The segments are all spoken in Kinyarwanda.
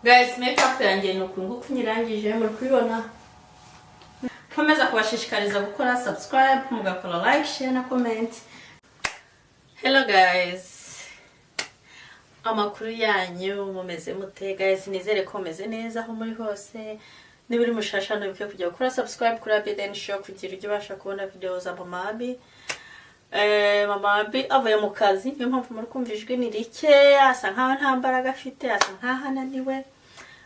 Guys, makeup yanjye nuko nyirangije muri kubibona. Komeza kubashishikariza gukora subscribe, mugakora like, share na comment. Hello guys. Amakuru yanyu mumeze mute guys? Nizere ko meze neza aho muri hose. Niba uri mushasha nubike kujya gukora subscribe kuri Abiden Show kugira ujye ubasha kubona video za Mama Abi. Mama Abi avuye mu kazi, niyo mpamvu muri kumva ijwi ni rike, asa nkaho nta mbaraga afite, asa nkaho ananiwe.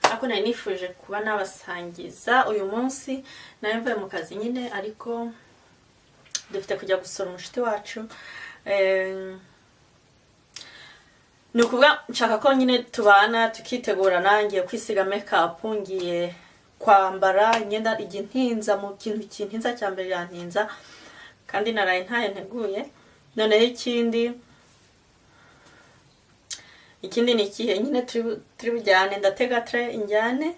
Ako nari nifuje kuba nabasangiza uyu munsi, nayo mvuye mu kazi nyine, ariko dufite kujya gusura umushuti wacu. Nukuvuga nshaka ko nyine tubana tukitegura, nangiye kwisiga makeup, ngiye kwambara imyenda igintinza mu kintu kintinza cyambere yantinza, kandi naraye ntaye nteguye. Noneho ikindi ni ikihe nyine turi bujyane, ndatega train injyane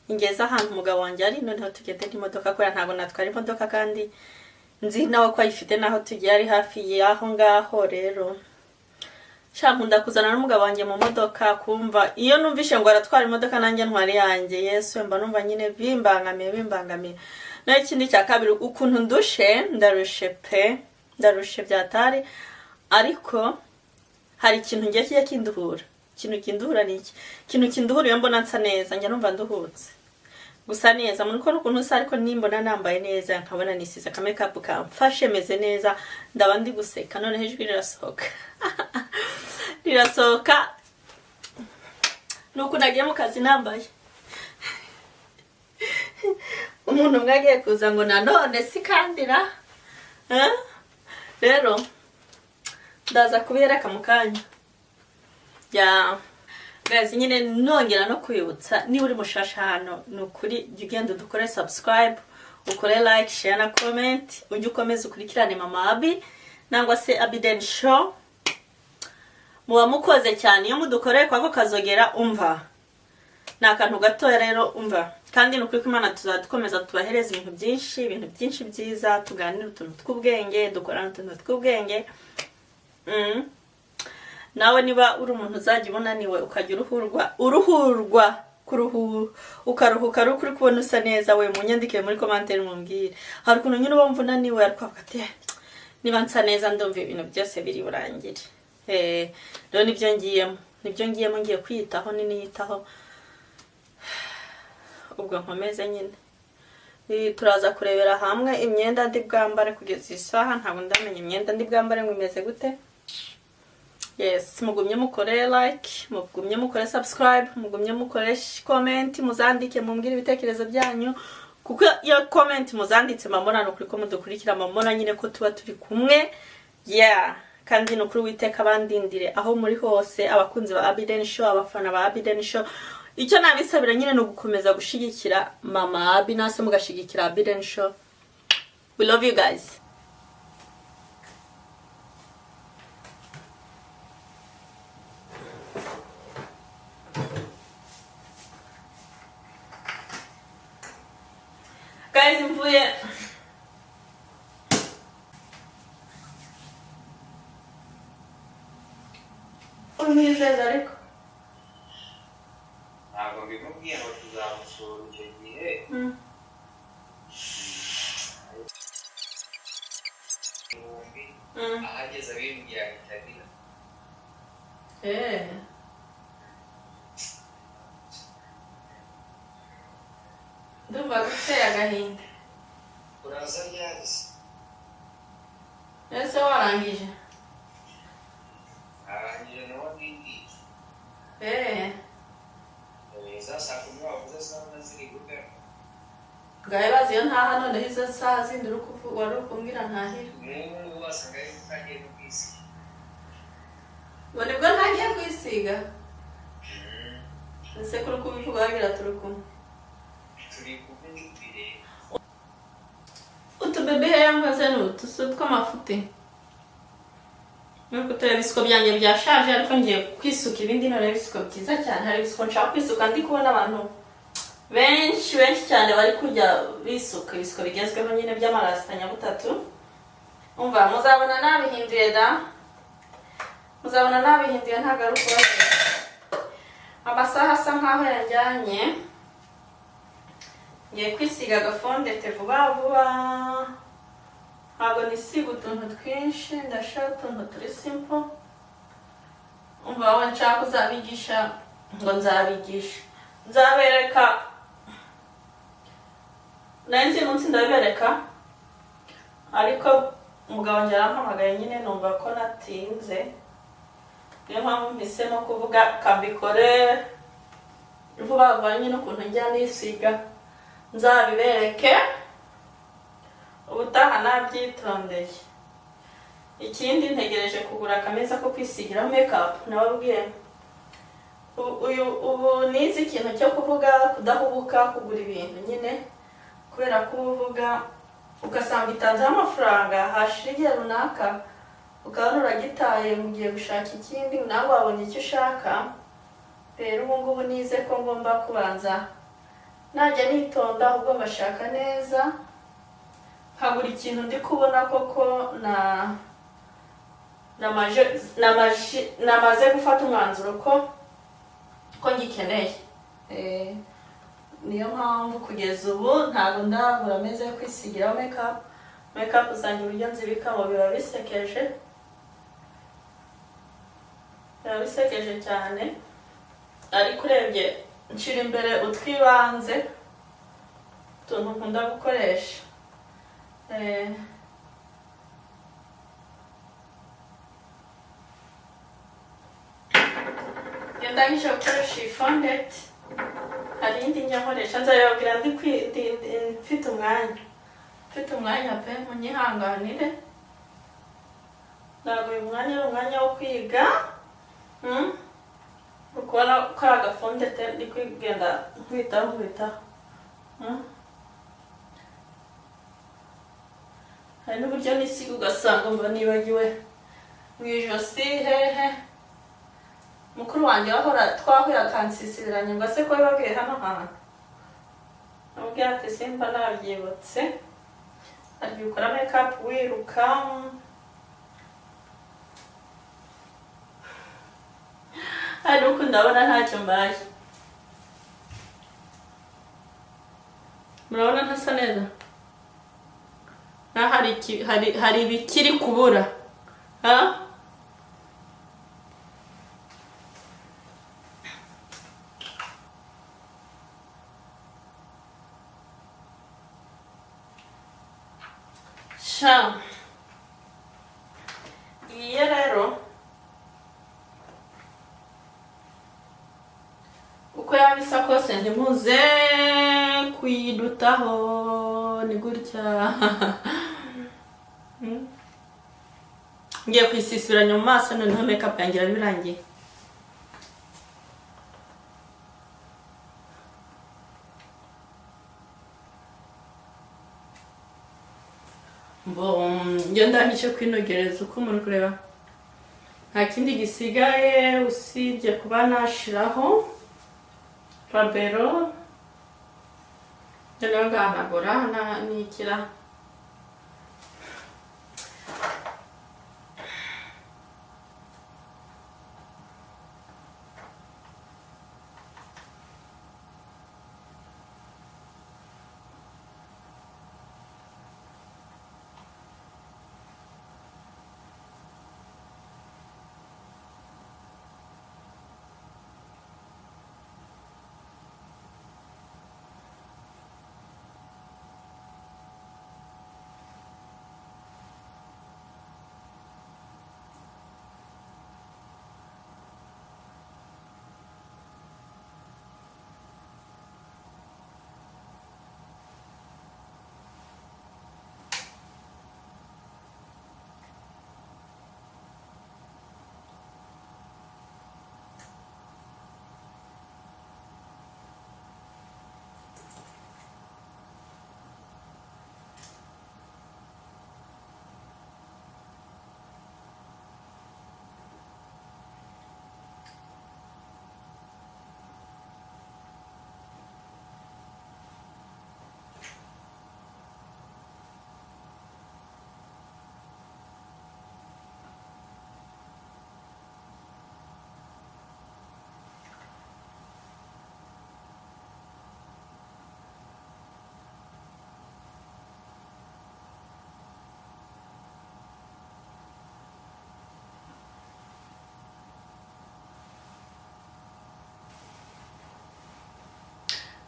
ingeza ahantu umugabo wanjye ari, noneho tugende n'imodoka kubera ntabwo natwara imodoka kandi nzi nawe ko ayifite naho tugiye ari hafi y'aho ngaho. Rero nkunda kuzana n'umugabo wanjye mu modoka, kumva iyo numvishe ngo aratwara imodoka nanjye ntwari yanjye, Yesu mba numva nyine bimbangamiye. Naho ikindi cya kabiri, ukuntu ndarushe byatari, ariko hari ikintu ngiye kijya kinduhura. Ikintu kinduhura ni iki? Ikintu kinduhura iyo mbona nsa neza, njya numva nduhutse. Gusa neza muri ko n'ukuntu usa, ariko nimbona nambaye neza nkabona nisize ka makeup kamfashe meze neza, ndaba ndi guseka. Noneho ijwi rirasohoka nuko nagiye mu kazi nambaye. Umuntu mwagiye kuza ngo nanone sikandira. Rero ndaza kubireka mu kanya. Guys, nyine nongera no kwibutsa, niba uri mushasha hano nukuri ugenda dukore subscribe, ukore like, share na comment, ujye ukomeza ukurikirane Mama Abi nangwa se Abiden Show. Muba mukoze cyane iyo mudukoreye kwako kazogera, umva nakantu gato rero, umva. Kandi nukuri ko Imana tuzadukomeza tubahereza ibintu byinshi byiza, tuganira utuntu tw'ubwenge, dukorana utuntu tw'ubwenge. Nawe niba uri umuntu uzajya ubona niwe ukajya ukaruhuka rukuri kubona usa neza, we munyandikire muri commentaire mumbwire. Hari ukuntu nyine wumva unaniwe ariko ati niba nsa neza ndumva ibintu byose biri burangire. Rero nibyo ngiyemo ngiye kwiyitaho, niyitaho ubwo nkomeze nyine. Turaza kurebera hamwe imyenda ndi bwambare kugeza isaha, ntabwo ndamenya imyenda ndi bwambare ngo imeze gute. Yes, mugumye mukore like, mugumye mukore subscribe, mugumye mukore comment, muzandike mumbwire ibitekerezo byanyu, kuko iyo comment muzanditse mamona no kuri ko mudukurikira, mamona nyine ko tuba turi kumwe. Kandi no kuri Uwiteka abandindire aho muri hose, abakunzi ba Abiden Show, abafana ba Abiden Show. Icyo nabisabira nyine no gukomeza gushigikira Mama Abi, nase mugashigikira Abiden Show. We love you guys. Guys, mvuye umwizeza ariko ntabwo bimubwiye ngo tuzamusura icyo gihe. Ahageze abimbwira bitagira. ndumva guteye agahinda. Uraza ryari se? Ese warangije? Arangije nawe ndindiye. Saa 10 wavuze saa ziri gute? Ngaye bazi iyo ntaha noneho izo saha zindi wari ukumbwira ntahira. N'ubu wasanga ari utagiye kwisiga. Ngo nibwo ntagiye kwisiga? Ese kuri kubivuga wagira turi kumwe. Turi kumwe n'ibire. Utubebe yankoze n'utusu tw'amafuti. Nuko tuye bisiko byanjye byashaje, ariko ngiye kwisuka ibindi none bisiko byiza cyane. Hari bisiko nshaka kwisuka, ndi kubona abantu benshi cyane bari kujya bisuka ibisiko bigezweho nyine by'amarasta nyabutatu. Umva muzabona nabihinduye ntabwo ari ukubabeshya. amasaha asa nkaho yanjyanye, ngiye kwisiga agafondete vuba vuba, ntabwo nisiga utuntu twinshi, ndashaka utuntu turi simple. Umva wowe nshaka kuzabigisha ngo nzabereka, nanjye umunsi ndabereka, ariko umugabo wanjye yarampamagaye nyine numva ko natinze, niyo mpamvu mpisemo kuvuga kabikore vuba vuba nyine ukuntu njya nisiga nzabibereke, ubutaha nabyitondeye. Ikindi ntegereje kugura akameza ko kwisigiraho makeup. Nababwiye ubu nizi ikintu cyo kuvuga kudahubuka kugura ibintu nyine, kubera ko uvuga ugasanga itanzeho amafaranga, hashira igihe runaka ukabona uragitaye, mugiye gushaka ikindi nawe wabonye icyo ushaka. Rero ubu ngubu nize ko ngomba kubanza najya nitonda, ahubwo mbashaka neza, nkagura ikintu ndi kubona koko namaze gufata umwanzuro ko ngikeneye. Niyo mpamvu kugeza ubu ntabwo ndagura ameza yo kwisigiraho makeup zanjye uburyo nzibikamo biba bisekeje cyane, ariko urebye nshira imbere utwibanze, utuntu nkunda gukoresha. Iyo ndangije gukoresha iyi fondete, hari indi njya nkoresha, nzabibabwira mfite umwanya pe, munyihanganire. Ntabwo uyu mwanya ari umwanya wo kwiga, ukubona ko ari agafondete ndi kwigenda nkubitaho. Hari n'uburyo nisiga ugasanga mba nibagiwe mu ijosi hehe. Mukuru wanjye twahuye akansisibiranya ngo ase ko babwiye hano hantu, nabwiye ati simba nabyibutse. Agiye ukora makeup wiruka, ariko ndabona ntacyo mbaye. Murabona ntasa neza? Hari ibikiri kubura, iyi rero uko yaba isa kose ntimuze kuyidutaho, ni gutya. Ngiye kwisisibiranya mu maso, noneho makeup yanjye birangiye. Iyo ndangije kwinogereza uko muri kureba, nta kindi gisigaye usibye kuba nashiraho rabero, noneho ngahanagura nikira.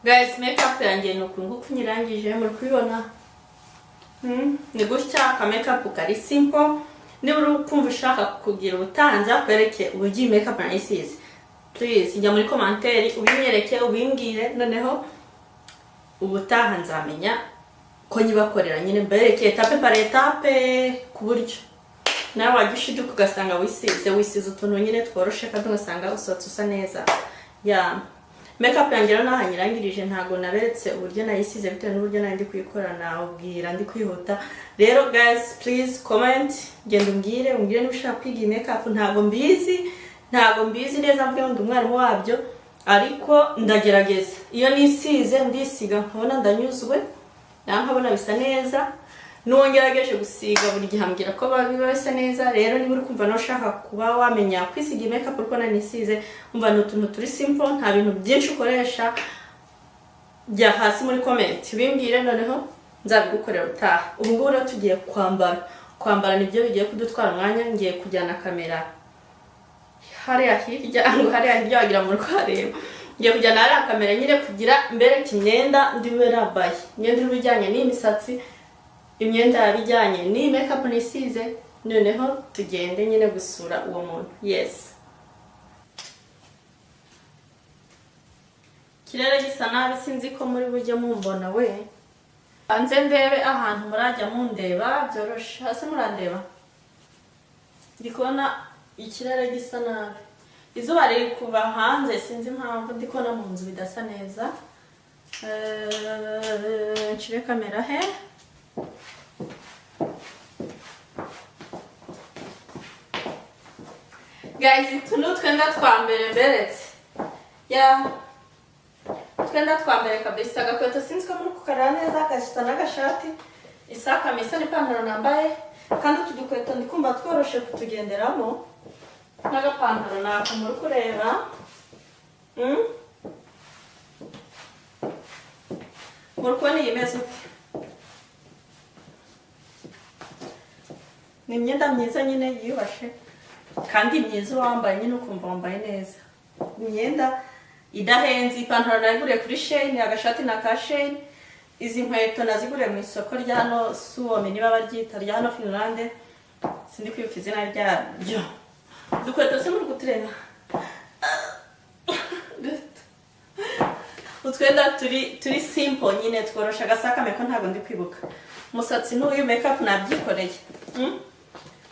Guys, makeup yanjye nuko nguko nyirangije muri kubibona. Ni gutya ka makeup kari simple. Niba uri kumva ushaka kugira ubutanza kwereke uburyo makeup nayisize, please njya muri commentaire ubinyereke ubimbwire, noneho ubutaha nzamenya ko nyibakorera nyine mbereke etape par etape ku buryo nawe wajya ushiduka ugasanga wisize utuntu nyine tworoshe kandi ugasanga usotse usa neza. Makeup yanjye rero naha nyirangirije, ntago naberetse uburyo nayisize bitewe n'uburyo nandi kuyikora, nawubwira ndi kwihuta. Rero guys, please comment, genda umbwire niba ushaka kwiga iyi makeup. Ntago mbizi neza, mvuge ngo umwarimu wabyo, ariko ndagerageza. Iyo nisize ndisiga nkabona ndanyuzwe, nkabona bisa neza, nongerageje gusiga buri gihe ambwira ko biba bisa neza. Rero niba uri kumva no ushaka kuba wamenya kwisiga makeup uko nanisize, umva ni utuntu turi simple, nta bintu byinshi ukoresha, jya hasi muri comment bimbwire, noneho nzabigukorera utaha. Ubu ngubu rero tugiye kwambara nibyo bigiye kudutwara umwanya. Ngiye kujyana kamera hariya hirya wagira muri kwareba. Ngiye kujyana hariya kamera nyine kugira mbereke imyenda ndibe nabaye, imyenda ibijyanye n'imisatsi, imyenda yabijyanye ni makeup nisize, noneho tugende nyine gusura uwo muntu. Yes, kirere gisa nabi, sinzi ko muri bujye mumbona we. Hanze ndebe ahantu murajya mundeba byoroshe. Hasi murandeba, ndi kubona ikirere gisa nabi, izuba riri kuva hanze, sinzi impamvu ndi kubona mu nzu bidasa neza. Nshire kamera he. Guys, utu twenda twambere mberetse. Twenda twambere kabisa. Agakweto sinzi ko muri kukarara neza, kashita n'agashati, isaka misa n'ipantaro nambaye, kandi utu dukweto ndikumva tworoshe kutugenderamo, n'agapantaro nako muri kureba. Muri kubona iyi meze ute? Ni imyenda myiza nyine yiyubashe, kandi myiza wambaye nyine ukumva wambaye neza. Imyenda idahenze. Ipantaro nayiguriye kuri Shein, agashati na ka Shein. Izi nkweto naziguriye mu isoko rya hano Suomi, niba baryita rya hano Finland, sindi kwibuka izina ryaryo. Dukweto se muri kutureba, utwenda turi simple nyine tworosha. Agasaka meko ntago ndi kwibuka. Umusatsi n'uyu makeup nabyikoreye.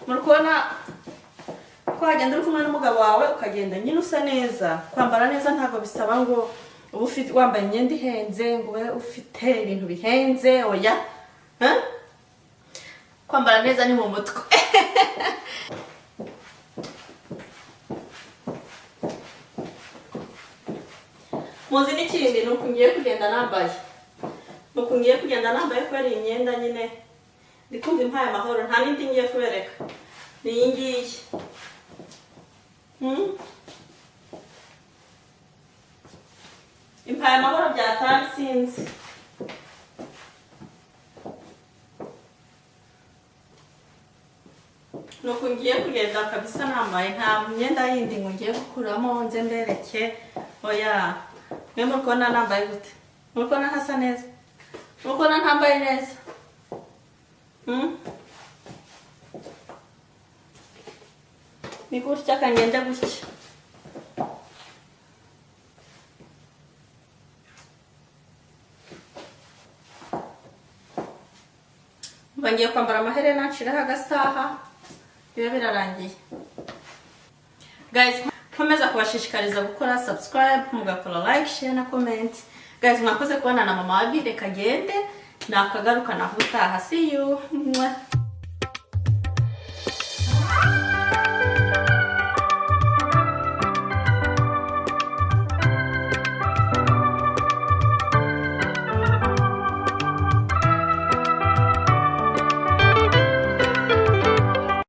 Muri kubona ko wagenda uri kumwe n'umugabo wawe ukagenda nyine usa neza. Kwambara neza ntago bisaba ngo ube wambaye imyenda ihenze, ngo ube ufite ibintu bihenze, oya. Kwambara neza ni mu mutwe. Muzi n'ikindi nuko ngiye kugenda nambaye. Kubera iyi myenda nyine ndikumva impaye amahoro, nta n'indi ngiye kubereka. Ni iyi ngiyi. Impaye amahoro byatari sinzi. Nuko ngiye kugenda kabisa nambaye, nta myenda yindi ngo ngiye gukuramo nze mbereke, oya. Mwe muri kubona nambaye gute? Muri kubona ntasa neza? Muri kubona ntambaye neza? Ni gutya kangenda gutya. Bangiye kwambara amaherena, nshiraho agasaha, biba birarangiye. Guys, nkomeza kubashishikariza gukora subscribe, mugakora like, share na comment. Guys, mwakoze kubana na mama Abi, reka gende nakagaruka naho utaha. See you.